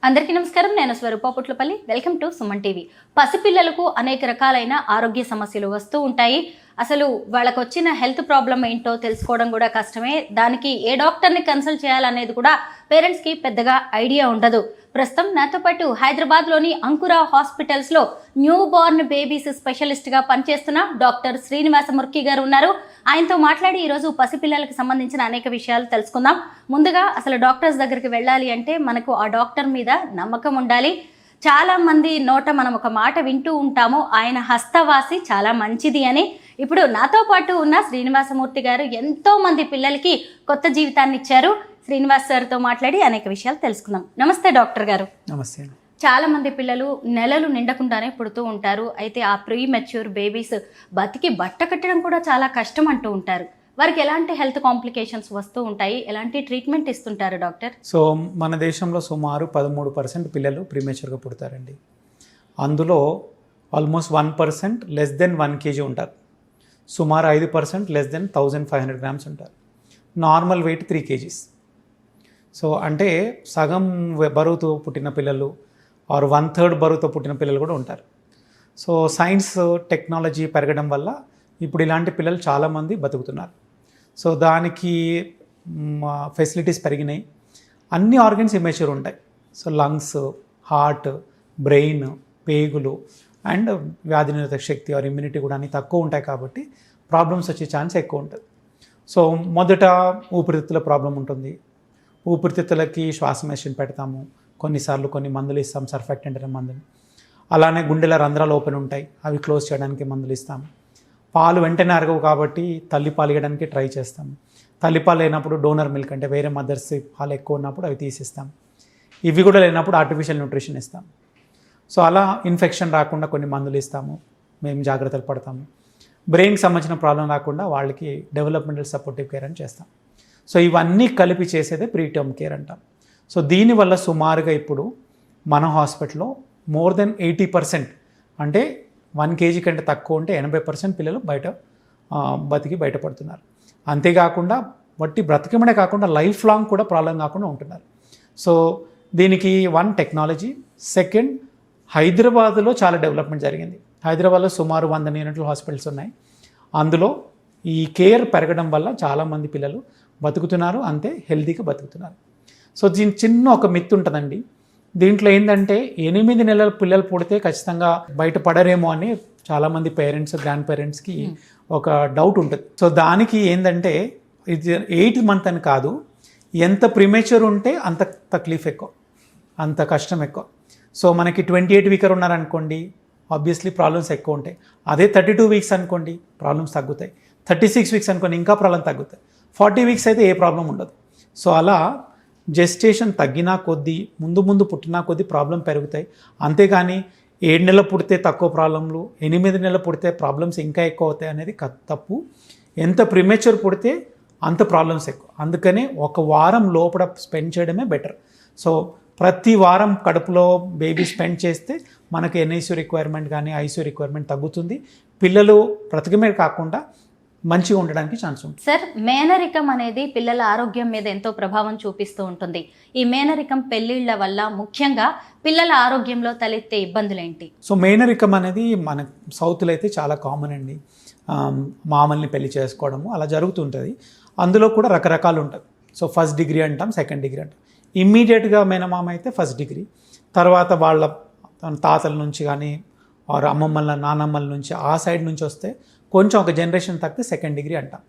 అందరికీ నమస్కారం. నేను Swaroopa Putlapalli. Welcome to Suman TV. పసిపిల్లలకు అనేక రకాలైన ఆరోగ్య సమస్యలు వస్తూ ఉంటాయి. అసలు వాళ్ళకు వచ్చిన హెల్త్ ప్రాబ్లం ఏంటో తెలుసుకోవడం కూడా కష్టమే. దానికి ఏ డాక్టర్ని కన్సల్ట్ చేయాలనేది కూడా పేరెంట్స్కి పెద్దగా ఐడియా ఉండదు. ప్రస్తుతం నాతో పాటు హైదరాబాద్లోని అంకురా హాస్పిటల్స్లో న్యూ బోర్న్ బేబీస్ స్పెషలిస్ట్గా పనిచేస్తున్న డాక్టర్ శ్రీనివాసమూర్తి గారు ఉన్నారు. ఆయనతో మాట్లాడి ఈరోజు పసిపిల్లలకు సంబంధించిన అనేక విషయాలు తెలుసుకుందాం. ముందుగా అసలు డాక్టర్స్ దగ్గరికి వెళ్ళాలి అంటే మనకు ఆ డాక్టర్ మీద నమ్మకం ఉండాలి. చాలా మంది నోట మనం ఒక మాట వింటూ ఉంటాము, ఆయన హస్తవాసి చాలా మంచిది అని. ఇప్పుడు నాతో పాటు ఉన్న శ్రీనివాసమూర్తి గారు ఎంతో మంది పిల్లలకి కొత్త జీవితాన్ని ఇచ్చారు. శ్రీనివాస్ సార్తో మాట్లాడి అనేక విషయాలు తెలుసుకుందాం. నమస్తే డాక్టర్ గారు. నమస్తే. చాలా మంది పిల్లలు నెలలు నిండకుండానే పుడుతూ ఉంటారు. అయితే ఆ ప్రీ మెచ్యూర్ బేబీస్ బతికి బట్ట కట్టడం కూడా చాలా కష్టం అంటూ ఉంటారు. వారికి ఎలాంటి హెల్త్ కాంప్లికేషన్స్ వస్తూ ఉంటాయి, ఎలాంటి ట్రీట్మెంట్ ఇస్తుంటారు డాక్టర్? సో మన దేశంలో సుమారు 13% పిల్లలు ప్రీమేచర్గా పుడతారండి. అందులో ఆల్మోస్ట్ 1% లెస్ దెన్ 1 kg ఉంటారు. సుమారు 5% లెస్ దెన్ 1500 grams ఉంటారు. Normal weight 3 kgs. సో అంటే సగం బరువుతో పుట్టిన పిల్లలు ఆర్ 1/3 బరువుతో పుట్టిన పిల్లలు కూడా ఉంటారు. సో సైన్స్ టెక్నాలజీ పెరగడం వల్ల ఇప్పుడు ఇలాంటి పిల్లలు చాలామంది బతుకుతున్నారు. సో దానికి ఫెసిలిటీస్ పెరిగినాయి. అన్ని ఆర్గన్స్ ఇమేచ్యూర్ ఉంటాయి. సో లంగ్స్, హార్ట్, బ్రెయిన్, పేగులు అండ్ వ్యాధి నిరోధక శక్తి ఆర్ ఇమ్యూనిటీ కూడా అన్ని తక్కువ ఉంటాయి కాబట్టి ప్రాబ్లమ్స్ వచ్చే ఛాన్స్ ఎక్కువ ఉంటుంది. సో మొదట ఊపిరితిత్తుల ప్రాబ్లం ఉంటుంది. ఊపిరితిత్తులకి శ్వాస మెషిన్ పెడతాము, కొన్నిసార్లు కొన్ని మందులు ఇస్తాం, సర్ఫెక్టెంట్ అనే మందులు. అలానే గుండెల రంధ్రాలు ఓపెన్ ఉంటాయి, అవి క్లోజ్ చేయడానికి మందులు ఇస్తాము. పాలు వెంటనే అరగవు కాబట్టి తల్లిపాలు ఇవ్వడానికి ట్రై చేస్తాం. తల్లిపాలు లేనప్పుడు డోనర్ మిల్క్ అంటే వేరే మదర్స్ పాలు ఎక్కువ ఉన్నప్పుడు అవి తీసిస్తాం. ఇవి కూడా లేనప్పుడు ఆర్టిఫిషియల్ న్యూట్రిషన్ ఇస్తాం. సో అలా ఇన్ఫెక్షన్ రాకుండా కొన్ని మందులు ఇస్తాము, మేము జాగ్రత్తలు పడతాము. బ్రెయిన్కి సంబంధించిన ప్రాబ్లం రాకుండా వాళ్ళకి డెవలప్మెంటల్ సపోర్టివ్ కేర్ అని చేస్తాం. సో ఇవన్నీ కలిపి చేసేదే ప్రీటర్మ్ కేర్ అంటాం. సో దీనివల్ల సుమారుగా ఇప్పుడు మన హాస్పిటల్లో మోర్ దెన్ 80% అంటే 1 kg కంటే తక్కువ ఉంటే 80% పిల్లలు బతికి బయటపడుతున్నారు. అంతేకాకుండా వట్టి బ్రతకమనే కాకుండా లైఫ్ లాంగ్ కూడా ప్రాబ్లం కాకుండా ఉంటున్నారు. సో దీనికి 1 టెక్నాలజీ, సెకండ్ హైదరాబాద్లో చాలా డెవలప్మెంట్ జరిగింది. హైదరాబాద్లో సుమారు 100 యూనిట్ల హాస్పిటల్స్ ఉన్నాయి. అందులో ఈ కేర్ పెరగడం వల్ల చాలామంది పిల్లలు బతుకుతున్నారు, అంతే హెల్తీగా బతుకుతున్నారు. సో దీని చిన్న ఒక మిత్ ఉంటుందండి. దీంట్లో ఏంటంటే 8 నెలల పిల్లలు పుడితే ఖచ్చితంగా బయటపడరేమో అని చాలామంది పేరెంట్స్, గ్రాండ్ పేరెంట్స్కి ఒక డౌట్ ఉంటుంది. సో దానికి ఏంటంటే ఇది 8 month అని కాదు, ఎంత ప్రిమేచర్ ఉంటే అంత తక్లీఫ్ ఎక్కువ, అంత కష్టం ఎక్కువ. సో మనకి 28 వీకర్ ఉన్నారనుకోండి, ఆబ్వియస్లీ ప్రాబ్లమ్స్ ఎక్కువ ఉంటాయి. అదే 32 weeks అనుకోండి, ప్రాబ్లమ్స్ తగ్గుతాయి. 36 weeks అనుకోండి, ఇంకా ప్రాబ్లం తగ్గుతాయి. 40 weeks అయితే ఏ ప్రాబ్లం ఉండదు. సో అలా జెస్టేషన్ తగ్గినా కొద్దీ, ముందు పుట్టినా కొద్దీ ప్రాబ్లం పెరుగుతాయి. అంతేగాని 7 నెలలు పుడితే తక్కువ ప్రాబ్లంలు, 8 నెలలు పుడితే ప్రాబ్లమ్స్ ఇంకా ఎక్కువ అవుతాయి అనేది తప్పు. ఎంత ప్రిమేచర్ పుడితే అంత ప్రాబ్లమ్స్ ఎక్కువ. అందుకనే 1 వారం లోపల స్పెండ్ చేయడమే బెటర్. సో ప్రతి వారం కడుపులో బేబీ స్పెండ్ చేస్తే మనకి ఎన్ఐసియు రిక్వైర్మెంట్ కానీ ఐసియు రిక్వైర్మెంట్ తగ్గుతుంది. పిల్లలు బ్రతకమే కాకుండా మంచిగా ఉండడానికి ఛాన్స్ ఉంటుంది. సార్, మేనరికం అనేది పిల్లల ఆరోగ్యం మీద ఎంతో ప్రభావం చూపిస్తూ ఉంటుంది. ఈ మేనరికం పెళ్ళిళ్ళ వల్ల ముఖ్యంగా పిల్లల ఆరోగ్యంలో తలెత్తే ఇబ్బందులు ఏంటి? సో మేనరికం అనేది మన సౌత్లో అయితే చాలా కామన్ అండి. మామల్ని పెళ్లి చేసుకోవడము అలా జరుగుతుంటుంది. అందులో కూడా రకరకాలు ఉంటాయి. సో 1st degree అంటాం, 2nd degree అంటాం. ఇమ్మీడియట్గా మేనమామ అయితే 1st degree, తర్వాత వాళ్ళ తాతల నుంచి కానీ ఆర్ అమ్మమ్మల నానమ్మల నుంచి ఆ సైడ్ నుంచి వస్తే కొంచెం ఒక జనరేషన్ తగ్గితే 2nd degree అంటాం.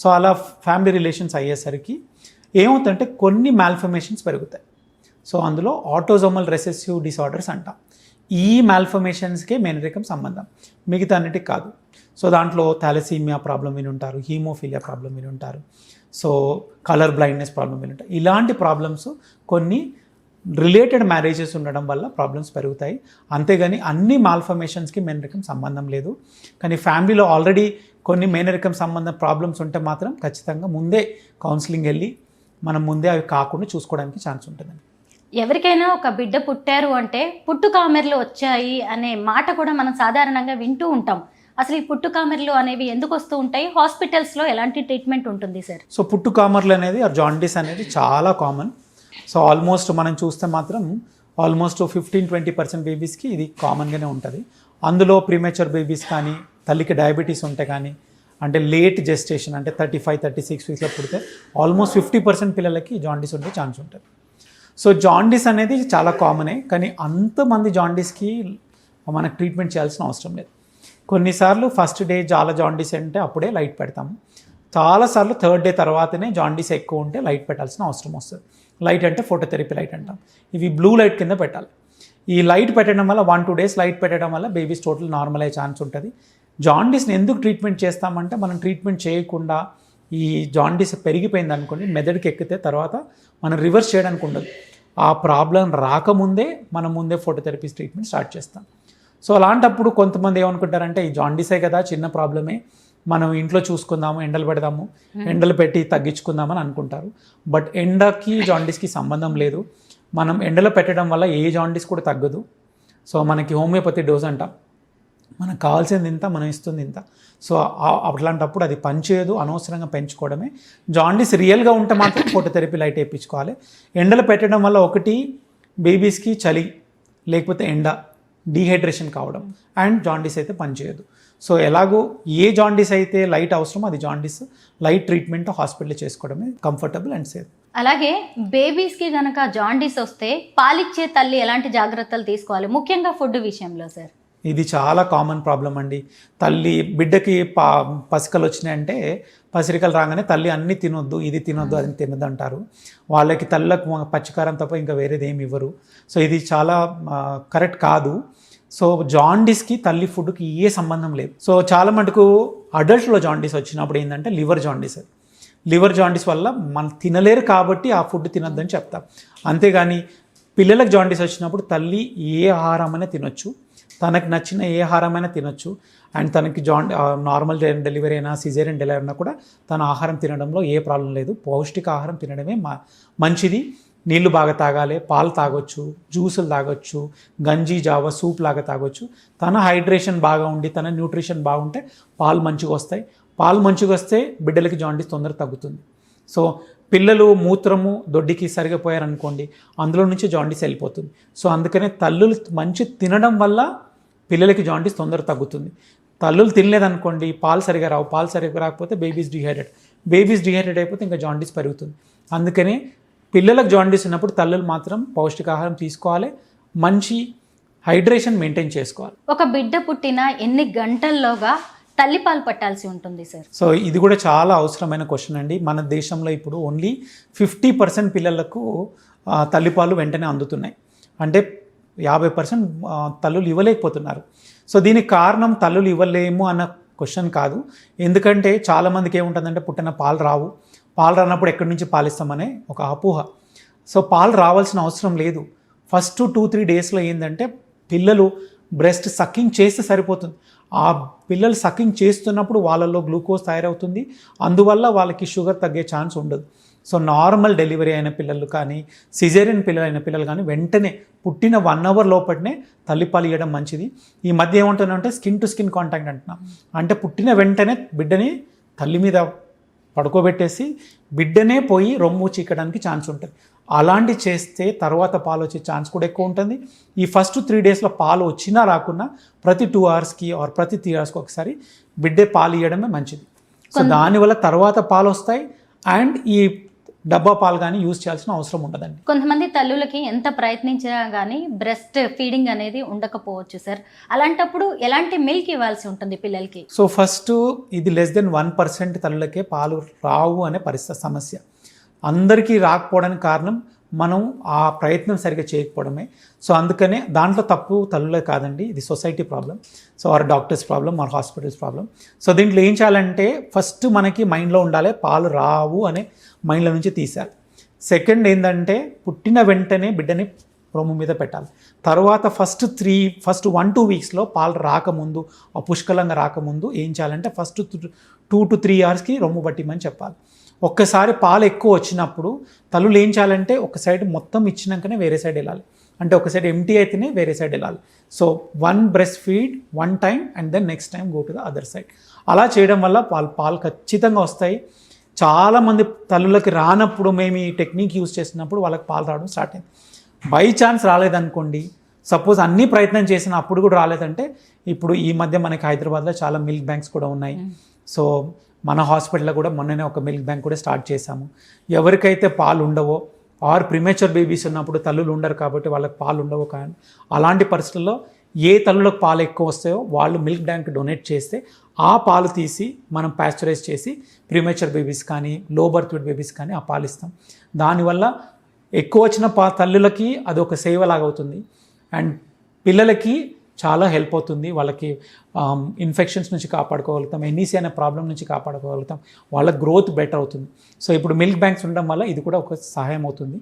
సో అలా ఫ్యామిలీ రిలేషన్స్ అయ్యేసరికి ఏమవుతుందంటే కొన్ని మాల్ఫర్మేషన్స్ పెరుగుతాయి. సో అందులో ఆటోజోమల్ రెసెసివ్ డిసార్డర్స్ అంటాం. ఈ మాల్ఫర్మేషన్స్కే మేనరికం సంబంధం, మిగతా అన్నిటికి కాదు. సో దాంట్లో థాలసీమియా ప్రాబ్లం విని ఉంటారు, హీమోఫీలియా ప్రాబ్లం విని ఉంటారు, సో కలర్ బ్లైండ్నెస్ ప్రాబ్లం విని ఉంటారు. ఇలాంటి ప్రాబ్లమ్స్ కొన్ని రిలేటెడ్ మ్యారేజెస్ ఉండడం వల్ల ప్రాబ్లమ్స్ పెరుగుతాయి. అంతేగాని అన్ని మాల్ఫర్మేషన్స్కి మేనరికం సంబంధం లేదు. కానీ ఫ్యామిలీలో ఆల్రెడీ కొన్ని మేనరికం సంబంధం ప్రాబ్లమ్స్ ఉంటే మాత్రం ఖచ్చితంగా ముందే కౌన్సిలింగ్ వెళ్ళి మనం ముందే అవి కాకుండా చూసుకోవడానికి ఛాన్స్ ఉంటుందండి. ఎవరికైనా ఒక బిడ్డ పుట్టారు అంటే పుట్టుకామెర్లు వచ్చాయి అనే మాట కూడా మనం సాధారణంగా వింటూ ఉంటాం. అసలు ఈ పుట్టుకామెర్లు అనేవి ఎందుకు వస్తూ ఉంటాయి? హాస్పిటల్స్లో ఎలాంటి ట్రీట్మెంట్ ఉంటుంది సార్? సో పుట్టుకామెర్లు అనేది జాండీస్ అనేది చాలా కామన్. సో ఆల్మోస్ట్ మనం చూస్తే మాత్రం ఆల్మోస్ట్ 15-20% బేబీస్కి ఇది కామన్గానే ఉంటుంది. అందులో ప్రీమేచర్ బేబీస్ కానీ, తల్లికి డయాబెటీస్ ఉంటే కానీ, అంటే లేట్ జెస్టేషన్ అంటే 35-36 వీక్స్లో పుడితే ఆల్మోస్ట్ 50% పిల్లలకి జాండీస్ ఉండే ఛాన్స్ ఉంటుంది. సో జాండీస్ అనేది చాలా కామనే, కానీ అంతమంది జాండీస్కి మనకు ట్రీట్మెంట్ చేయాల్సిన అవసరం లేదు. కొన్నిసార్లు ఫస్ట్ డే చాలా జాండీస్ అంటే అప్పుడే లైట్ పెడతాము. చాలాసార్లు థర్డ్ డే తర్వాతనే జాండీస్ ఎక్కువ ఉంటే లైట్ పెట్టాల్సిన అవసరం వస్తుంది. లైట్ అంటే ఫోటోథెరపీ లైట్ అంటాం. ఇవి బ్లూ లైట్ కింద పెట్టాలి. ఈ లైట్ పెట్టడం వల్ల 1-2 days లైట్ పెట్టడం వల్ల బేబీస్ టోటల్ నార్మల్ అయ్యే ఛాన్స్ ఉంటుంది. జాండీస్ని ఎందుకు ట్రీట్మెంట్ చేస్తామంటే, మనం ట్రీట్మెంట్ చేయకుండా ఈ జాండీస్ పెరిగిపోయింది అనుకోండి, మెదడుకి ఎక్కితే తర్వాత మనం రివర్స్ చేయడానికి ఉండదు. ఆ ప్రాబ్లం రాకముందే మనం ముందే ఫోటోథెరపీ ట్రీట్మెంట్ స్టార్ట్ చేస్తాం. సో అలాంటప్పుడు కొంతమంది ఏమనుకుంటారంటే, ఈ జాండీసే కదా, చిన్న ప్రాబ్లమే, మనం ఇంట్లో చూసుకుందాము, ఎండలు పెడదాము, ఎండలు పెట్టి తగ్గించుకుందామని అనుకుంటారు. బట్ ఎండకి జాండీస్కి సంబంధం లేదు. మనం ఎండలో పెట్టడం వల్ల ఏ జాండీస్ కూడా తగ్గదు. సో మనకి హోమియోపతి డోస్ అంటాం, మనకు కావాల్సింది ఇంత, మనం ఇస్తుంది ఇంత. సో అట్లాంటప్పుడు అది పనిచేయదు, అనవసరంగా పెంచుకోవడమే. జాండీస్ రియల్గా ఉంటే మాత్రం ఫోటోథెరపీ లైట్ వేయించుకోవాలి. ఎండలో పెట్టడం వల్ల ఒకటి బేబీస్కి చలి, లేకపోతే ఎండ, డీహైడ్రేషన్ కావడం, అండ్ జాండీస్ అయితే పనిచేయదు. సో ఎలాగో ఏ జాండీస్ అయితే లైట్ అవసరమో అది జాండీస్ లైట్ ట్రీట్మెంట్ హాస్పిటల్లో చేసుకోవడమే కంఫర్టబుల్ అండ్ సేఫ్. అలాగే బేబీస్కి కనుక జాండీస్ వస్తే పాలిచ్చే తల్లి ఎలాంటి జాగ్రత్తలు తీసుకోవాలి, ముఖ్యంగా ఫుడ్ విషయంలో సార్? ఇది చాలా కామన్ ప్రాబ్లం అండి. తల్లి బిడ్డకి పసికలు వచ్చినాయంటే, పసిరికలు రాగానే తల్లి అన్నీ తినొద్దు, ఇది తినొద్దు, అది తినొద్దు అంటారు. వాళ్ళకి తల్లకు పచ్చికారం తప్ప ఇంకా వేరేది ఏమి ఇవ్వరు. సో ఇది చాలా కరెక్ట్ కాదు. సో జాండీస్కి తల్లి ఫుడ్కి ఏ సంబంధం లేదు. సో చాలా మటుకు అడల్ట్స్లో జాండీస్ వచ్చినప్పుడు ఏంటంటే లివర్ జాండీస్ వల్ల మనం తినలేరు కాబట్టి ఆ ఫుడ్ తినొద్దని చెప్తాం. అంతేగాని పిల్లలకు జాండీస్ వచ్చినప్పుడు తల్లి ఏ ఆహారమైనా తినొచ్చు, తనకు నచ్చిన ఏ ఆహారమైనా తినొచ్చు. అండ్ తనకి నార్మల్ డెలివరీ అయినా సిజేరియన్ డెలివరీ అయినా కూడా తన ఆహారం తినడంలో ఏ ప్రాబ్లం లేదు. పౌష్టిక ఆహారం తినడమే మంచిది. నీళ్లు బాగా తాగాలి, పాలు తాగొచ్చు, జ్యూసులు తాగొచ్చు, గంజి జావ సూప్ లాగా తాగొచ్చు. తన హైడ్రేషన్ బాగా ఉండి, తన న్యూట్రిషన్ బాగుంటే పాలు మంచిగా వస్తాయి. పాలు మంచిగా వస్తే బిడ్డలకి జాండీస్ తొందరగా తగ్గుతుంది. సో పిల్లలు మూత్రము దొడ్డికి సరిగా పోయారనుకోండి, అందులో నుంచి జాండీస్ వెళ్ళిపోతుంది. సో అందుకనే తల్లులు మంచి తినడం వల్ల పిల్లలకి జాండీస్ తొందరగా తగ్గుతుంది. తల్లులు తినలేదనుకోండి, పాలు సరిగా రావు, పాలు సరిగా రాకపోతే బేబీస్ డిహైడ్రేట్ అయిపోతే ఇంకా జాండీస్ పెరుగుతుంది. అందుకనే పిల్లలకు జాండీస్ ఉన్నప్పుడు తల్లులు మాత్రం పౌష్టికాహారం తీసుకోవాలి, మంచి హైడ్రేషన్ మెయింటైన్ చేసుకోవాలి. ఒక బిడ్డ పుట్టిన ఎన్ని గంటల్లోగా తల్లిపాలు పట్టాల్సి ఉంటుంది సార్? సో ఇది కూడా చాలా అవసరమైన క్వశ్చన్ అండి. మన దేశంలో ఇప్పుడు ఓన్లీ 50% పిల్లలకు తల్లిపాలు వెంటనే అందుతున్నాయి. అంటే 50% తల్లులు ఇవ్వలేకపోతున్నారు. సో దీనికి కారణం తల్లులు ఇవ్వలేము అన్న క్వశ్చన్ కాదు. ఎందుకంటే చాలామందికి ఏముంటుందంటే, పుట్టిన పాలు రానప్పుడు ఎక్కడి నుంచి పాలిస్తామనే ఒక అపోహ. సో పాలు రావాల్సిన అవసరం లేదు. ఫస్ట్ 2-3 డేస్లో ఏంటంటే, పిల్లలు బ్రెస్ట్ సక్కింగ్ చేస్తే సరిపోతుంది. ఆ పిల్లలు సక్కింగ్ చేస్తున్నప్పుడు వాళ్ళలో గ్లూకోజ్ తయారవుతుంది. అందువల్ల వాళ్ళకి షుగర్ తగ్గే ఛాన్స్ ఉండదు. సో నార్మల్ డెలివరీ అయిన పిల్లలు కానీ, సిజేరియన్ అయిన పిల్లలు కానీ వెంటనే పుట్టిన 1 hour లోపలనే తల్లిపాలు ఇవ్వడం మంచిది. ఈ మధ్య ఏమంటున్నామంటే స్కిన్ టు స్కిన్ కాంటాక్ట్ అంటున్నాం. అంటే పుట్టిన వెంటనే బిడ్డని తల్లి మీద పడుకోబెట్టేసి బిడ్డనే పోయి రొమ్ము చీకడానికి ఛాన్స్ ఉంటుంది. అలాంటి చేస్తే తర్వాత పాలు వచ్చే ఛాన్స్ కూడా ఎక్కువ ఉంటుంది. ఈ ఫస్ట్ 3 daysలో పాలు వచ్చినా రాకున్నా ప్రతి 2 hours ఆర్ ప్రతి 3 hours ఒకసారి బిడ్డే పాలు ఇవ్వడమే మంచిది. సో దానివల్ల తర్వాత పాలు వస్తాయి అండ్ ఈ డబ్బా పాలు కానీ యూజ్ చేయాల్సిన అవసరం ఉండదండి. కొంతమంది తల్లులకి ఎంత ప్రయత్నించినా కానీ బ్రెస్ట్ ఫీడింగ్ అనేది ఉండకపోవచ్చు సార్. అలాంటప్పుడు ఎలాంటి మిల్క్ ఇవ్వాల్సి ఉంటుంది పిల్లలకి? సో ఫస్ట్ ఇది <1% తల్లులకే పాలు రావు అనే సమస్య. అందరికీ రాకపోవడానికి కారణం మనం ఆ ప్రయత్నం సరిగ్గా చేయకపోవడమే. సో అందుకనే దాంట్లో తప్పు తల్లులే కాదండి, ఇది society problem. So or doctors problem, or hospitals problem. So దీంట్లో ఏం చేయాలంటే, ఫస్ట్ మనకి మైండ్లో ఉండాలి పాలు రావు అనే మైండ్లో నుంచి తీసేయాలి. సెకండ్ ఏంటంటే, పుట్టిన వెంటనే బిడ్డని రొమ్ము మీద పెట్టాలి. తర్వాత ఫస్ట్ 1-2 weeksలో పాలు రాకముందు, పుష్కలంగా రాకముందు ఏం చేయాలంటే, ఫస్ట్ 2 to 3 hours రొమ్ము పట్టిమని చెప్పాలి. ఒక్కసారి పాలు ఎక్కువ వచ్చినప్పుడు తల్లులు ఏం చేయాలంటే, ఒక సైడ్ మొత్తం ఇచ్చినాకనే వేరే సైడ్ వెళ్ళాలి. అంటే ఒక సైడ్ ఎంటీ అయితేనే వేరే సైడ్ వెళ్ళాలి. So 1 breast feed 1 time and then next time go to the other side. అలా చేయడం వల్ల పాలు ఖచ్చితంగా వస్తాయి. చాలామంది తల్లులకి రానప్పుడు మేము ఈ టెక్నిక్ యూజ్ చేసినప్పుడు వాళ్ళకి పాలు రావడం స్టార్ట్ అయింది. బై ఛాన్స్ రాలేదనుకోండి, సపోజ్ అన్ని ప్రయత్నం చేసిన అప్పుడు కూడా రాలేదంటే, ఇప్పుడు ఈ మధ్య మనకి హైదరాబాద్లో చాలా మిల్క్ బ్యాంక్స్ కూడా ఉన్నాయి. సో మన హాస్పిటల్లో కూడా మొన్ననే ఒక మిల్క్ బ్యాంక్ కూడా స్టార్ట్ చేశాము. ఎవరికైతే పాలు ఉండవో ఆర్ ప్రిమేచర్ బేబీస్ ఉన్నప్పుడు తల్లులు ఉండరు కాబట్టి వాళ్ళకి పాలు ఉండవు, కానీ అలాంటి పరిస్థితుల్లో ఏ తల్లులకు పాలు ఎక్కువ వస్తాయో వాళ్ళు మిల్క్ బ్యాంక్ డొనేట్ చేస్తే ఆ పాలు తీసి మనం ప్యాస్చరైజ్ చేసి ప్రీమేచర్ బేబీస్ కానీ లో బర్త్ వెయిట్ బేబీస్ కానీ ఆ పాలు ఇస్తాం. దానివల్ల ఎక్కువ వచ్చిన తల్లులకి అది ఒక సేవలాగా అవుతుంది అండ్ పిల్లలకి చాలా హెల్ప్ అవుతుంది. వాళ్ళకి ఇన్ఫెక్షన్స్ నుంచి కాపాడుకోగలుగుతాం, ఎన్ఈసీ అనే ప్రాబ్లం నుంచి కాపాడుకోగలుగుతాం, వాళ్ళ గ్రోత్ బెటర్ అవుతుంది. సో ఇప్పుడు మిల్క్ బ్యాంక్స్ ఉండడం వల్ల ఇది కూడా ఒక సహాయం అవుతుంది.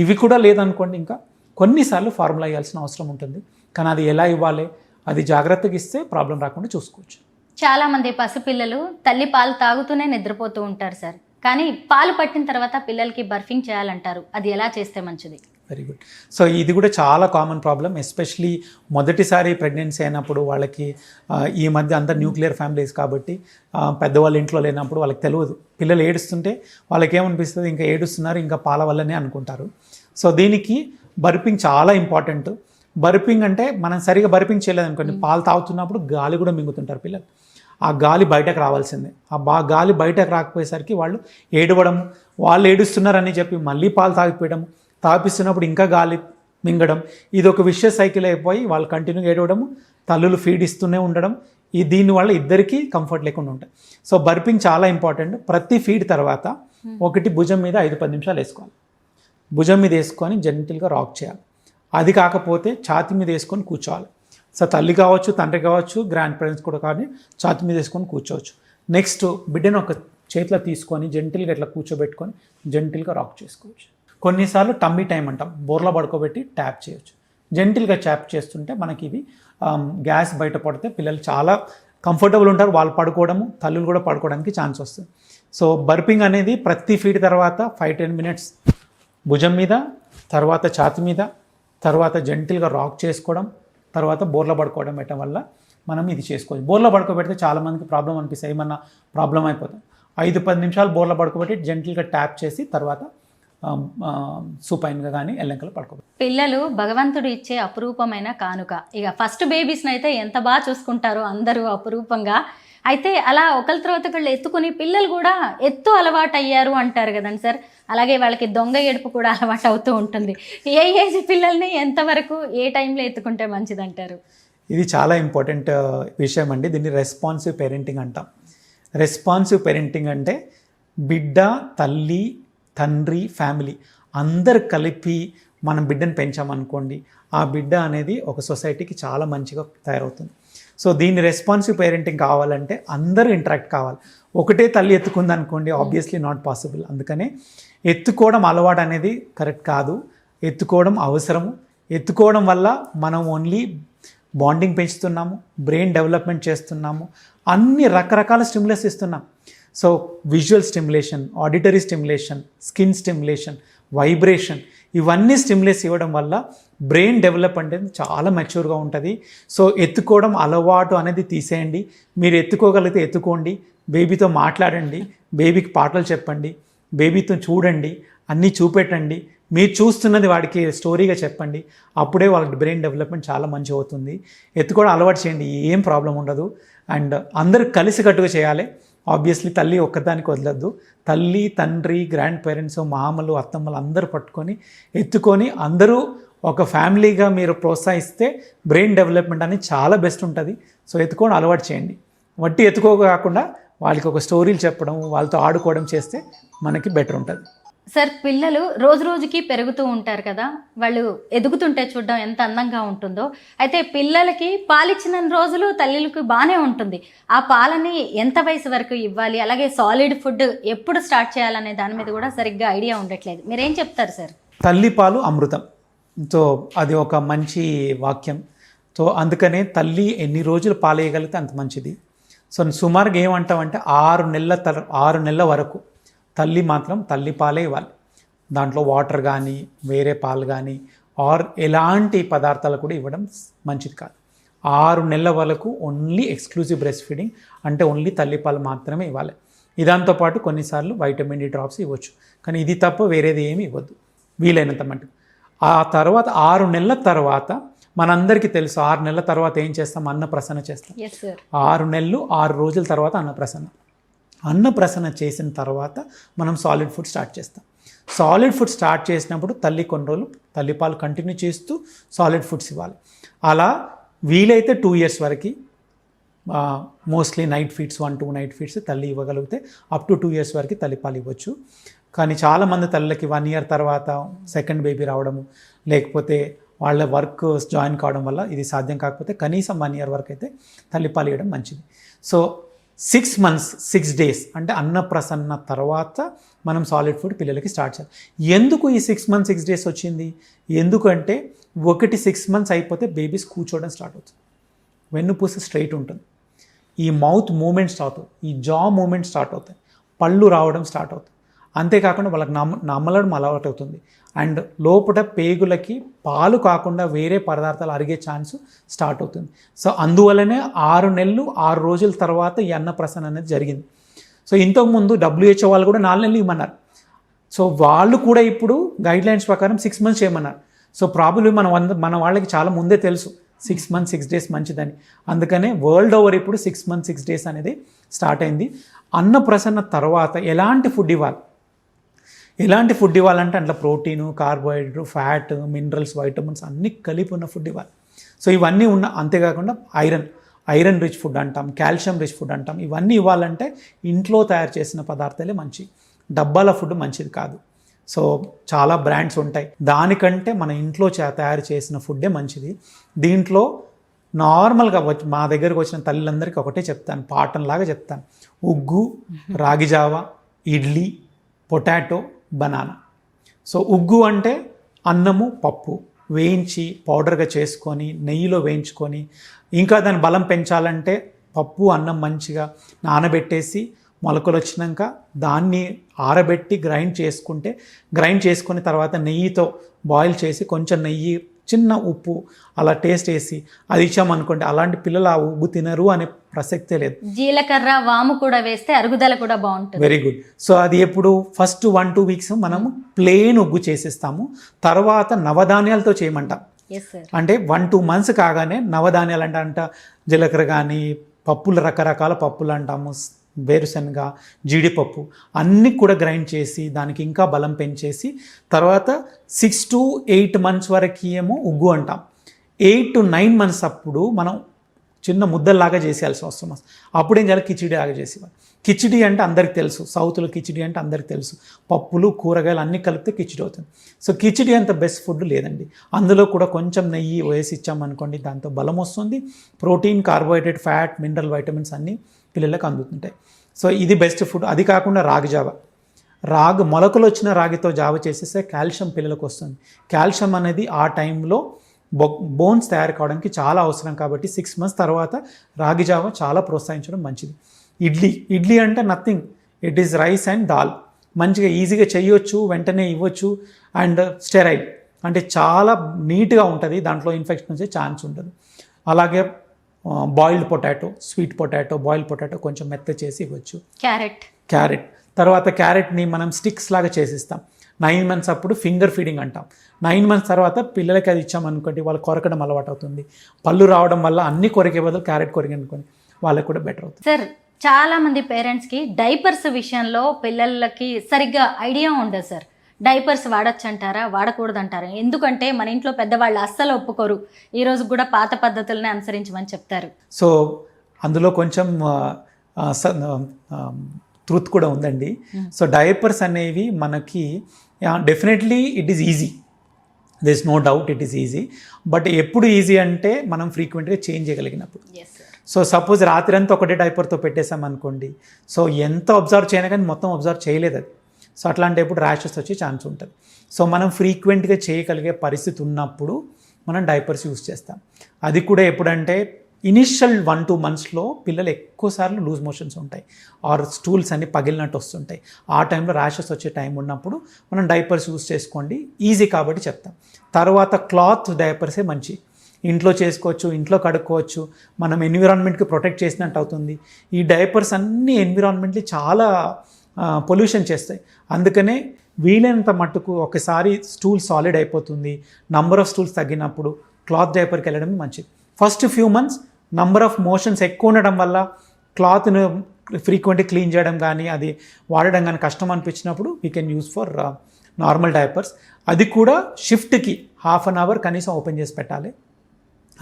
ఇవి కూడా లేదనుకోండి, ఇంకా కొన్నిసార్లు ఫార్ములా ఇవ్వాల్సిన అవసరం ఉంటుంది, కానీ అది ఎలా ఇవ్వాలి అది జాగ్రత్తగా ఇస్తే ప్రాబ్లం రాకుండా చూసుకోవచ్చు. చాలామంది పసిపిల్లలు తల్లి పాలు తాగుతూనే నిద్రపోతూ ఉంటారు సార్, కానీ పాలు పట్టిన తర్వాత పిల్లలకి బర్ఫింగ్ చేయాలంటారు. అది ఎలా చేస్తే మంచిది? Very good. సో ఇది కూడా చాలా కామన్ ప్రాబ్లం, ఎస్పెషలీ మొదటిసారి ప్రెగ్నెన్సీ అయినప్పుడు వాళ్ళకి. ఈ మధ్య అంతా న్యూక్లియర్ ఫ్యామిలీస్ కాబట్టి పెద్దవాళ్ళు ఇంట్లో లేనప్పుడు వాళ్ళకి తెలియదు. పిల్లలు ఏడుస్తుంటే వాళ్ళకి ఏమనిపిస్తుంది, ఇంకా ఏడుస్తున్నారు, ఇంకా పాల వల్లనే అనుకుంటారు. సో దీనికి బర్పింగ్ చాలా ఇంపార్టెంట్. బర్పింగ్ అంటే మనం సరిగా బర్పింగ్ చేయలేదనుకోండి, పాలు తాగుతున్నప్పుడు గాలి కూడా మింగుతుంటారు పిల్లలు. ఆ గాలి బయటకు రావాల్సిందే. ఆ గాలి బయటకు రాకపోయేసరికి వాళ్ళు ఏడవడం, వాళ్ళు ఏడుస్తున్నారని చెప్పి మళ్ళీ పాలు తాగిపోయడం, తాపిస్తున్నప్పుడు ఇంకా గాలి మింగడం, ఇది ఒక విషయస్ సైకిల్ అయిపోయి వాళ్ళు కంటిన్యూగా ఏడవడము, తల్లులు ఫీడ్ ఇస్తూనే ఉండడం. దీనివల్ల ఇద్దరికీ కంఫర్ట్ లేకుండా ఉంటాయి. సో బర్పింగ్ చాలా ఇంపార్టెంట్. ప్రతి ఫీడ్ తర్వాత ఒకటి భుజం మీద 5-10 నిమిషాలు వేసుకోవాలి. భుజం మీద వేసుకొని జెంటిల్గా రాక్ చేయాలి. అది కాకపోతే ఛాతీ మీద వేసుకొని కూర్చోవాలి. సో తల్లి కావచ్చు, తండ్రి కావచ్చు, గ్రాండ్ పేరెంట్స్ కూడా కానీ ఛాతీ మీద వేసుకొని కూర్చోవచ్చు. నెక్స్ట్ బిడ్డను ఒక చేతిలో తీసుకొని జెంటిల్గా ఇట్లా కూర్చోబెట్టుకొని జెంటిల్గా రాక్ చేసుకోవచ్చు. కొన్నిసార్లు టమ్మీ టైం అంటాం, బోర్లా పడుకోబెట్టి ట్యాప్ చేయొచ్చు. జెంటిల్గా ట్యాప్ చేస్తుంటే మనకి ఇవి గ్యాస్ బయట పడితే పిల్లలు చాలా కంఫర్టబుల్ ఉంటారు, వాళ్ళు పడుకోవడము, తల్లులు కూడా పడుకోవడానికి ఛాన్స్ వస్తుంది. సో బర్పింగ్ అనేది ప్రతి ఫీడ్ తర్వాత 5-10 మినిట్స్ భుజం మీద, తర్వాత ఛాతీ మీద, తర్వాత జెంటిల్గా రాక్ చేసుకోవడం, తర్వాత బోర్లా పడుకోవడం పెట్టడం వల్ల మనం ఇది చేసుకోవచ్చు. బోర్లా పడుకోబెడితే చాలామందికి ప్రాబ్లం అనిపిస్తాయి, ఏమన్నా ప్రాబ్లం అయిపోతుంది. 5-10 నిమిషాలు బోర్లా పడుకోబెట్టి జెంటిల్గా ట్యాప్ చేసి తర్వాత సూపైన్గా కానీ ఎల్లంకలు పడుకోబెట్టి. పిల్లలు భగవంతుడు ఇచ్చే అపురూపమైన కానుక. ఇక ఫస్ట్ బేబీస్ని అయితే ఎంత బాగా చూసుకుంటారో అందరూ అపురూపంగా. అయితే అలా ఒకరి తర్వాత ఒకళ్ళు ఎత్తుకుని పిల్లలు కూడా అలవాటు అయ్యారు అంటారు కదండి సార్. అలాగే వాళ్ళకి దొంగ ఏడుపు కూడా అలవాటు అవుతూ ఉంటుంది. ఏ ఏజ్ పిల్లల్ని ఎంతవరకు ఏ టైంలో ఎత్తుకుంటే మంచిదంటారు? ఇది చాలా ఇంపార్టెంట్ విషయం అండి. దీన్ని రెస్పాన్సివ్ పేరెంటింగ్ అంటాం. రెస్పాన్సివ్ పేరెంటింగ్ అంటే బిడ్డ, తల్లి, తండ్రి, ఫ్యామిలీ అందరు కలిపి మనం బిడ్డను పెంచామనుకోండి, ఆ బిడ్డ అనేది ఒక సొసైటీకి చాలా మంచిగా తయారవుతుంది. సో దీన్ని రెస్పాన్సివ్ పేరెంటింగ్ కావాలంటే అందరూ ఇంటరాక్ట్ కావాలి. ఒకటే తల్లి ఎత్తుకుంది అనుకోండి, ఆబ్వియస్లీ నాట్ పాసిబుల్. అందుకనే ఎత్తుకోవడం అలవాటు అనేది కరెక్ట్ కాదు, ఎత్తుకోవడం అవసరము. ఎత్తుకోవడం వల్ల మనం ఓన్లీ బాండింగ్ పెంచుతున్నాము, బ్రెయిన్ డెవలప్మెంట్ చేస్తున్నాము, అన్ని రకరకాల స్టిమ్యులస్ ఇస్తున్నాం. So visual stimulation, auditory stimulation, skin stimulation, vibration, ఇవన్నీ స్టిమ్యులేస్ ఇవ్వడం వల్ల బ్రెయిన్ డెవలప్ అనేది చాలా మెచ్యూర్గా ఉంటుంది. సో ఎత్తుకోవడం అలవాటు అనేది తీసేయండి. మీరు ఎత్తుకోగలిగితే ఎత్తుకోండి, బేబీతో మాట్లాడండి, బేబీకి పాటలు చెప్పండి, బేబీతో చూడండి, అన్నీ చూపెట్టండి, మీరు చూస్తున్నది వాడికి స్టోరీగా చెప్పండి. అప్పుడే వాళ్ళకి బ్రెయిన్ డెవలప్మెంట్ చాలా మంచిగా అవుతుంది. ఎత్తుకోవడం అలవాటు చేయండి, ఏం ప్రాబ్లం ఉండదు. అండ్ అందరూ కలిసికట్టుగా చేయాలి. ఆబ్వియస్లీ తల్లి ఒక్కదానికి వదలద్దు. తల్లి, తండ్రి, గ్రాండ్ పేరెంట్స్, మామలు, అత్తమ్మలు అందరూ పట్టుకొని ఎత్తుకొని అందరూ ఒక ఫ్యామిలీగా మీరు ప్రోత్సహిస్తే బ్రెయిన్ డెవలప్మెంట్ అనేది చాలా బెస్ట్ ఉంటుంది. సో ఎత్తుకోవడం అలవాటు చేయండి. వట్టి ఎత్తుకోకుండా వాళ్ళకి ఒక స్టోరీలు చెప్పడం, వాళ్ళతో ఆడుకోవడం చేస్తే మనకి బెటర్ ఉంటుంది. సార్, పిల్లలు రోజు రోజుకి పెరుగుతూ ఉంటారు కదా, వాళ్ళు ఎదుగుతుంటే చూడడం ఎంత అందంగా ఉంటుందో. అయితే పిల్లలకి పాలిచ్చిన రోజులు తల్లులకు బాగానే ఉంటుంది. ఆ పాలని ఎంత వయసు వరకు ఇవ్వాలి, అలాగే సాలిడ్ ఫుడ్ ఎప్పుడు స్టార్ట్ చేయాలనే దాని మీద కూడా సరిగ్గా ఐడియా ఉండట్లేదు. మీరేం చెప్తారు సార్? తల్లి పాలు అమృతం. సో అది ఒక మంచి వాక్యం. సో అందుకనే తల్లి ఎన్ని రోజులు పాలేయగలిగితే అంత మంచిది. సో సుమారుగా ఏమంటామంటే 6 నెలల వరకు తల్లి మాత్రం తల్లి పాలే ఇవ్వాలి. దాంట్లో వాటర్ కానీ వేరే పాలు కానీ ఆర్ ఎలాంటి పదార్థాలు కూడా ఇవ్వడం మంచిది కాదు. 6 నెలల వరకు ఓన్లీ ఎక్స్క్లూజివ్ బ్రెస్ట్ ఫీడింగ్, అంటే ఓన్లీ తల్లిపాలు మాత్రమే ఇవ్వాలి. దాంతోపాటు కొన్నిసార్లు వైటమిన్ డి డ్రాప్స్ ఇవ్వచ్చు, కానీ ఇది తప్ప వేరేది ఏమి ఇవ్వద్దు వీలైనంత మటుకు. ఆ తర్వాత 6 నెలల తర్వాత మనందరికీ తెలుసు 6 నెలల తర్వాత ఏం చేస్తాం, అన్నప్రసన్న చేస్తాం. Yes sir. 6 నెలలు 6 రోజుల తర్వాత అన్నప్రసన్న చేసిన తర్వాత మనం సాలిడ్ ఫుడ్ స్టార్ట్ చేస్తాం. సాలిడ్ ఫుడ్ స్టార్ట్ చేసినప్పుడు తల్లి కొన్ని రోజులు తల్లిపాలు కంటిన్యూ చేస్తూ సాలిడ్ ఫుడ్స్ ఇవ్వాలి. అలా వీలైతే 2 years వరకు mostly night feeds 1-2 night feeds తల్లి ఇవ్వగలిగితే అప్ టు 2 years వరకు తల్లిపాలు ఇవ్వచ్చు. కానీ చాలామంది తల్లికి 1 year తర్వాత సెకండ్ బేబీ రావడము, లేకపోతే వాళ్ళ వర్క్ జాయిన్ కావడం వల్ల ఇది సాధ్యం కాకపోతే కనీసం 1 year వరకు అయితే తల్లిపాలు ఇవ్వడం మంచిది. సో 6 months 6 days అంటే అన్నప్రసన్న తర్వాత మనం సాలిడ్ ఫుడ్ పిల్లలకి స్టార్ట్ చేయాలి. ఎందుకు ఈ 6 months 6 days వచ్చింది? ఎందుకంటే 6 months అయిపోతే బేబీస్ కూర్చోవడం స్టార్ట్ అవుతుంది, వెన్నుపూస స్ట్రైట్ ఉంటుంది, ఈ మౌత్ మూమెంట్ స్టార్ట్ అవుతుంది, ఈ జా మూమెంట్ స్టార్ట్ అవుతాయి, పళ్ళు రావడం స్టార్ట్ అవుతుంది. అంతేకాకుండా వాళ్ళకి నమ్మలడం అలవాటు అవుతుంది. అండ్ లోపల పేగులకి పాలు కాకుండా వేరే పదార్థాలు అరిగే ఛాన్స్ స్టార్ట్ అవుతుంది. సో అందువల్లనే 6 నెలలు 6 రోజుల తర్వాత ఈ అన్నప్రసన్న అనేది జరిగింది. సో ఇంతకుముందు WHO వాళ్ళు కూడా 4 నెలలు ఇవ్వమన్నారు. సో వాళ్ళు కూడా ఇప్పుడు గైడ్లైన్స్ ప్రకారం 6 months చేయమన్నారు. సో ప్రాబ్లీ మన వాళ్ళకి చాలా ముందే తెలుసు 6 months 6 days మంచిదని. అందుకనే వరల్డ్ ఓవర్ ఇప్పుడు 6 months 6 days అనేది స్టార్ట్ అయింది. అన్నప్రసన్న తర్వాత ఎలాంటి ఫుడ్ ఇవ్వాలంటే అందులో protein, carbohydrate, fat, minerals, vitamins అన్నీ కలిపి ఉన్న ఫుడ్ ఇవ్వాలి. సో ఇవన్నీ ఉన్న, అంతేకాకుండా ఐరన్ రిచ్ ఫుడ్ అంటాం, కాల్షియం రిచ్ ఫుడ్ అంటాం. ఇవన్నీ ఇవ్వాలంటే ఇంట్లో తయారు చేసిన పదార్థాలే మంచి, డబ్బాల ఫుడ్ మంచిది కాదు. సో చాలా బ్రాండ్స్ ఉంటాయి, దానికంటే మన ఇంట్లో తయారు చేసిన ఫుడ్డే మంచిది. దీంట్లో నార్మల్గా మా దగ్గరకు వచ్చిన తల్లిలందరికీ ఒకటే చెప్తాను, పాఠంలాగా చెప్తాను. ఉగ్గు, రాగి జావ, ఇడ్లీ, పొటాటో, బనానా. సో ఉగ్గు అంటే అన్నము పప్పు వేయించి పౌడర్గా చేసుకొని నెయ్యిలో వేయించుకొని, ఇంకా దాని బలం పెంచాలంటే పప్పు అన్నం మంచిగా నానబెట్టేసి మొలకలు వచ్చినాక దాన్ని ఆరబెట్టి గ్రైండ్ చేసుకుని తర్వాత నెయ్యితో బాయిల్ చేసి కొంచెం నెయ్యి, చిన్న ఉప్పు అలా టేస్ట్ వేసి అది ఇచ్చామనుకోండి, అలాంటి పిల్లలు ఆ ఉగ్గు తినరు అనే ప్రసక్తే లేదు. జీలకర్ర, వాము కూడా వేస్తే అరుగుదల కూడా బాగుంటుంది. Very good. సో అది ఎప్పుడు ఫస్ట్ 1-2 weeks మనము ప్లెయిన్ ఉగ్గు చేసేస్తాము. తర్వాత నవధాన్యాలతో చేయమంటాం. అంటే 1-2 months కాగానే నవధాన్యాలు అంట జీలకర్ర కానీ పప్పులు, రకరకాల పప్పులు అంటాము, వేరుశనగ, జీడిపప్పు అన్నీ కూడా గ్రైండ్ చేసి దానికి ఇంకా బలం పెంచేసి తర్వాత 6 to 8 months వరకు ఏమో ఉగ్గు అంటాం. 8 to 9 months అప్పుడు మనం చిన్న ముద్దల్లాగా చేసేయాల్సి వస్తుంది. అప్పుడు ఏం చేయాలి, కిచిడి లాగా చేసేవాళ్ళు. కిచిడి అంటే అందరికి తెలుసు, సౌత్లో కిచిడి అంటే అందరికి తెలుసు, పప్పులు కూరగాయలు అన్నీ కలిపితే కిచిడి అవుతుంది. సో కిచిడి అంత బెస్ట్ ఫుడ్ లేదండి. అందులో కూడా కొంచెం నెయ్యి వేసి ఇచ్చామనుకోండి, దాంతో బలం వస్తుంది, protein, carbohydrate, fat, mineral, vitamins అన్నీ పిల్లలకు అందుతుంటాయి. సో ఇది బెస్ట్ ఫుడ్. అది కాకుండా రాగి జావ, మొలకలు వచ్చిన రాగితో జావ చేసేస్తే కాల్షియం పిల్లలకు వస్తుంది. కాల్షియం అనేది ఆ టైంలో బోన్స్ తయారు కావడానికి చాలా అవసరం కాబట్టి 6 months తర్వాత రాగి జావ చాలా ప్రోత్సహించడం మంచిది. ఇడ్లీ అంటే nothing, it is rice and dal, మంచిగా ఈజీగా చేయొచ్చు, వెంటనే ఇవ్వచ్చు. అండ్ స్టెరైల్ అంటే చాలా నీట్గా ఉంటుంది, దాంట్లో ఇన్ఫెక్షన్ వచ్చే ఛాన్స్ ఉండదు. అలాగే boiled potato, sweet potato, boiled potato కొంచెం మెత్త చేసి ఇవ్వచ్చు. క్యారెట్ తర్వాత క్యారెట్ని మనం స్టిక్స్ లాగా చేసిస్తాం. 9 months అప్పుడు ఫింగర్ ఫీడింగ్ అంటాం. 9 months తర్వాత పిల్లలకి అది ఇచ్చామనుకోండి, వాళ్ళు కొరకడం అలవాటు అవుతుంది. పళ్ళు రావడం వల్ల అన్ని కొరికే బదులు క్యారెట్ కొరికనుకోండి వాళ్ళకి కూడా బెటర్ అవుతుంది. సార్, చాలా మంది పేరెంట్స్కి డైపర్స్ విషయంలో పిల్లలకి సరిగ్గా ఐడియా ఉండదు సార్. డైపర్స్ వాడచ్చు అంటారా, వాడకూడదు అంటారా? ఎందుకంటే మన ఇంట్లో పెద్దవాళ్ళు అస్సలు ఒప్పుకోరు, ఈరోజు కూడా పాత పద్ధతులనే అనుసరించమని చెప్తారు. సో అందులో కొంచెం ట్రూత్ కూడా ఉందండి. సో డైపర్స్ అనేవి మనకి definitely it is easy, this no doubt it is easy. But ఎప్పుడు ఈజీ అంటే మనం ఫ్రీక్వెంట్గా చేంజ్ చేయగలిగినప్పుడు. సో సపోజ్ రాత్రి అంతా ఒకటే డైపర్తో పెట్టేసాం అనుకోండి, సో ఎంత అబ్జర్వ్ చేయనా కానీ మొత్తం అబ్జర్వ్ చేయలేదు అది. సో అట్లాంటప్పుడు ర్యాషెస్ వచ్చే ఛాన్స్ ఉంటుంది. సో మనం ఫ్రీక్వెంట్గా చేయగలిగే పరిస్థితి ఉన్నప్పుడు మనం డైపర్స్ యూస్ చేస్తాం. అది కూడా ఎప్పుడంటే ఇనిషియల్ 1-2 monthsలో పిల్లలు ఎక్కువసార్లు లూజ్ మోషన్స్ ఉంటాయి, ఆర్ స్టూల్స్ అన్ని పగిలినట్టు వస్తుంటాయి. ఆ టైంలో ర్యాషెస్ వచ్చే టైం ఉన్నప్పుడు మనం డైపర్స్ యూస్ చేసుకోండి, ఈజీ కాబట్టి చెప్తాం. తర్వాత క్లాత్ డైపర్సే మంచి, ఇంట్లో చేసుకోవచ్చు, ఇంట్లో కడుక్కోవచ్చు, మనం ఎన్విరాన్మెంట్కి ప్రొటెక్ట్ చేసినట్టు అవుతుంది. ఈ డైపర్స్ అన్ని ఎన్విరాన్మెంట్ని చాలా పొల్యూషన్ చేస్తాయి. అందుకనే వీలైనంత మట్టుకు ఒకసారి స్టూల్ సాలిడ్ అయిపోతుంది, నంబర్ ఆఫ్ స్టూల్స్ తగ్గినప్పుడు క్లాత్ డైపర్కి వెళ్ళడం మంచిది. First few months number of motions ఎక్కువ ఉండడం వల్ల క్లాత్ను ఫ్రీక్వెంట్గా క్లీన్ చేయడం కానీ అది వాడడం కానీ కష్టం అనిపించినప్పుడు we can use for normal diapers. అది కూడా షిఫ్ట్కి హాఫ్ అన్ అవర్ కనీసం ఓపెన్ చేసి పెట్టాలి.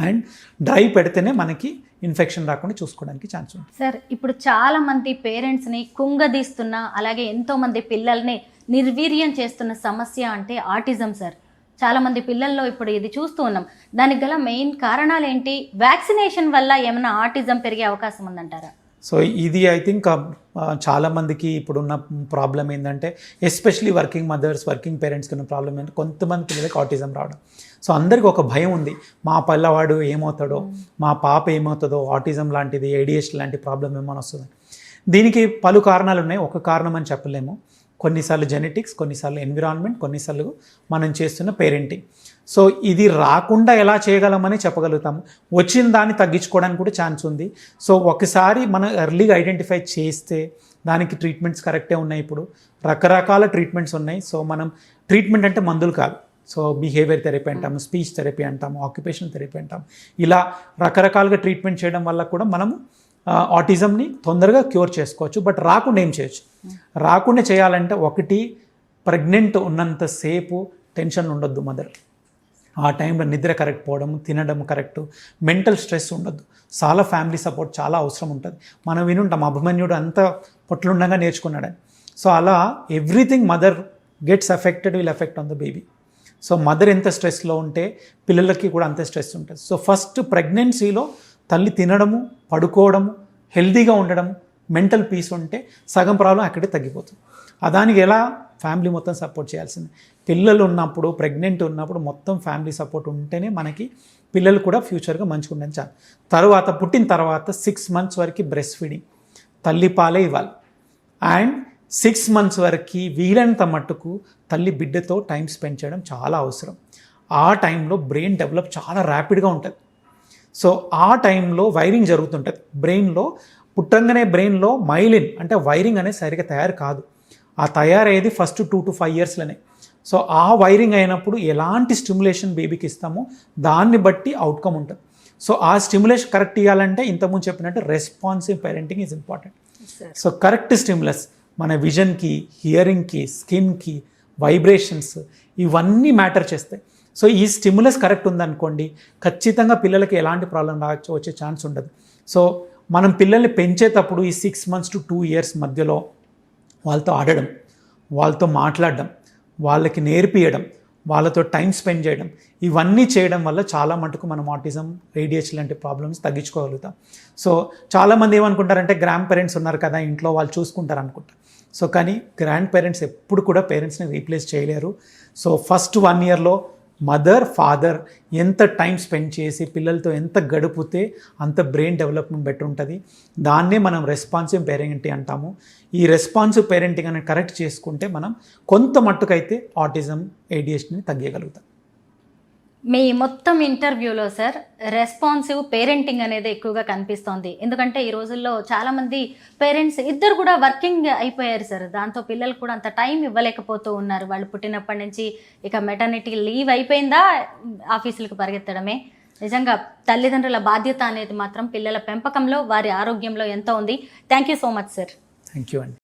అండ్ డ్రై పెడితేనే మనకి ఇన్ఫెక్షన్ రాకుండా చూసుకోవడానికి ఛాన్స్ ఉంది. సార్, ఇప్పుడు చాలా మంది పేరెంట్స్ని కుంగదీస్తున్న, అలాగే ఎంతోమంది పిల్లల్ని నిర్వీర్యం చేస్తున్న సమస్య అంటే ఆటిజం సార్. చాలామంది పిల్లల్లో ఇప్పుడు ఇది చూస్తూ ఉన్నాం. దానికి గల మెయిన్ కారణాలు ఏంటి? వ్యాక్సినేషన్ వల్ల ఏమైనా ఆటిజం పెరిగే అవకాశం ఉందంటారా? సో ఇది ఐ థింక్ చాలామందికి ఇప్పుడున్న ప్రాబ్లం ఏంటంటే, ఎస్పెషలీ వర్కింగ్ మదర్స్, వర్కింగ్ పేరెంట్స్కి ఉన్న ప్రాబ్లం ఏంటంటే కొంతమంది పిల్లలకి ఆటిజం రావడం. సో అందరికీ ఒక భయం ఉంది, మా పిల్లవాడు ఏమవుతాడో, మా పాప ఏమవుతుందో, ఆటిజం లాంటిది, ADHD లాంటి ప్రాబ్లం ఏమైనా వస్తుంది. దీనికి పలు కారణాలు ఉన్నాయి, ఒక కారణం అని చెప్పలేము. కొన్నిసార్లు జెనెటిక్స్, కొన్నిసార్లు ఎన్విరాన్మెంట్, కొన్నిసార్లు మనం చేస్తున్న పేరెంటింగ్. సో ఇది రాకుండా ఎలా చేయగలమని చెప్పగలుగుతాము. వచ్చిన దాన్ని తగ్గించుకోవడానికి కూడా ఛాన్స్ ఉంది. సో ఒకసారి మనం ఎర్లీగా ఐడెంటిఫై చేస్తే దానికి ట్రీట్మెంట్స్ కరెక్టే ఉన్నాయి. ఇప్పుడు రకరకాల ట్రీట్మెంట్స్ ఉన్నాయి. సో మనం ట్రీట్మెంట్ అంటే మందులు కాదు. సో బిహేవియర్ థెరపీ అంటాము, స్పీచ్ థెరపీ అంటాము, ఆక్యుపేషనల్ థెరపీ అంటాము. ఇలా రకరకాలుగా ట్రీట్మెంట్ చేయడం వల్ల కూడా మనము ఆటిజంని తొందరగా క్యూర్ చేసుకోవచ్చు. బట్ రాకుండా ఏం చేయొచ్చు? రాకుండా చేయాలంటే ఒకటి, ప్రెగ్నెంట్ ఉన్నంతసేపు టెన్షన్ ఉండొద్దు మదర్. ఆ టైంలో నిద్ర కరెక్ట్ పోవడం, తినడం కరెక్ట్, మెంటల్ స్ట్రెస్ ఉండొద్దు. చాలా ఫ్యామిలీ సపోర్ట్ చాలా అవసరం ఉంటుంది. మనం వినుంటాం అభిమన్యుడు అంత పొట్లుండగా నేర్చుకున్నాడని. సో అలా everything mother gets affected will effect on the baby. So mother ఎంత స్ట్రెస్లో ఉంటే పిల్లలకి కూడా అంతే స్ట్రెస్ ఉంటుంది. సో ఫస్ట్ ప్రెగ్నెన్సీలో తల్లి తినడము, పడుకోవడము, హెల్తీగా ఉండడం, మెంటల్ పీస్ ఉంటే సగం ప్రాబ్లం అక్కడే తగ్గిపోతుంది. దానికి ఎలా? ఫ్యామిలీ మొత్తం సపోర్ట్ చేయాల్సింది. పిల్లలు ఉన్నప్పుడు, ప్రెగ్నెంట్ ఉన్నప్పుడు మొత్తం ఫ్యామిలీ సపోర్ట్ ఉంటేనే మనకి పిల్లలు కూడా ఫ్యూచర్గా మంచిగా ఉండని చాలు. తర్వాత పుట్టిన తర్వాత 6 months వరకు బ్రెస్ట్ ఫీడింగ్, తల్లి పాలే ఇవ్వాలి. అండ్ 6 months వరకు వీలైనంత మట్టుకు తల్లి బిడ్డతో టైం స్పెండ్ చేయడం చాలా అవసరం. ఆ టైంలో బ్రెయిన్ డెవలప్ చాలా ర్యాపిడ్గా ఉంటుంది. సో ఆ టైంలో వైరింగ్ జరుగుతుంటుంది బ్రెయిన్లో. పుట్టంగానే బ్రెయిన్లో మైలిన్ అంటే వైరింగ్ అనేది సరిగ్గా తయారు కాదు. ఆ తయారయ్యేది ఫస్ట్ 2 to 5 yearsలోనే. సో ఆ వైరింగ్ అయినప్పుడు ఎలాంటి స్టిమ్యులేషన్ బేబీకి ఇస్తామో దాన్ని బట్టి అవుట్కమ్ ఉంటుంది. సో ఆ స్టిమ్యులేషన్ కరెక్ట్ ఇవ్వాలంటే ఇంతకుముందు చెప్పినట్టు responsive parenting is important. So correct stimulus మన విజన్కి, హియరింగ్కి, స్కిన్కి, వైబ్రేషన్స్ ఇవన్నీ మ్యాటర్ చేస్తాయి. సో ఈ స్టిమ్యులస్ కరెక్ట్ ఉందనుకోండి, ఖచ్చితంగా పిల్లలకి ఎలాంటి ప్రాబ్లం వచ్చే ఛాన్స్ ఉండదు. సో మనం పిల్లల్ని పెంచేటప్పుడు ఈ 6 months to 2 years మధ్యలో వాళ్ళతో ఆడడం, వాళ్ళతో మాట్లాడడం, వాళ్ళకి నేర్పియడం, వాళ్ళతో టైం స్పెండ్ చేయడం, ఇవన్నీ చేయడం వల్ల చాలా మటుకు మనం ఆటిజం, ADHD లాంటి ప్రాబ్లమ్స్ తగ్గించుకోగలుగుతాం. సో చాలామంది ఏమనుకుంటారంటే గ్రాండ్ పేరెంట్స్ ఉన్నారు కదా ఇంట్లో, వాళ్ళు చూసుకుంటారు అనుకుంటారు. సో కానీ గ్రాండ్ పేరెంట్స్ ఎప్పుడు కూడా పేరెంట్స్ని రీప్లేస్ చేయలేరు. సో ఫస్ట్ 1 yearలో మదర్, ఫాదర్ ఎంత టైం స్పెండ్ చేసి పిల్లలతో ఎంత గడిపితే అంత బ్రెయిన్ డెవలప్మెంట్ బెటర్ ఉంటుంది. దాన్నే మనం రెస్పాన్సివ్ పేరెంటింగ్ అంటాము. ఈ రెస్పాన్సివ్ పేరెంటింగ్ అనేది కరెక్ట్ చేసుకుంటే మనం కొంత మట్టుకైతే ఆటిజం, ADHDని తగ్గగలుగుతాం. మీ మొత్తం ఇంటర్వ్యూలో సార్ రెస్పాన్సివ్ పేరెంటింగ్ అనేది ఎక్కువగా కనిపిస్తోంది. ఎందుకంటే ఈ రోజుల్లో చాలామంది పేరెంట్స్ ఇద్దరు కూడా వర్కింగ్ అయిపోయారు సార్. దాంతో పిల్లలు కూడా అంత టైం ఇవ్వలేకపోతూ ఉన్నారు. వాళ్ళు పుట్టినప్పటి నుంచి ఇక మెటర్నిటీ లీవ్ అయిపోయిందా ఆఫీసులకు పరిగెత్తడమే. నిజంగా తల్లిదండ్రుల బాధ్యత అనేది మాత్రం పిల్లల పెంపకంలో, వారి ఆరోగ్యంలో ఎంతో ఉంది. Thank you so much sir. Thank you అండి.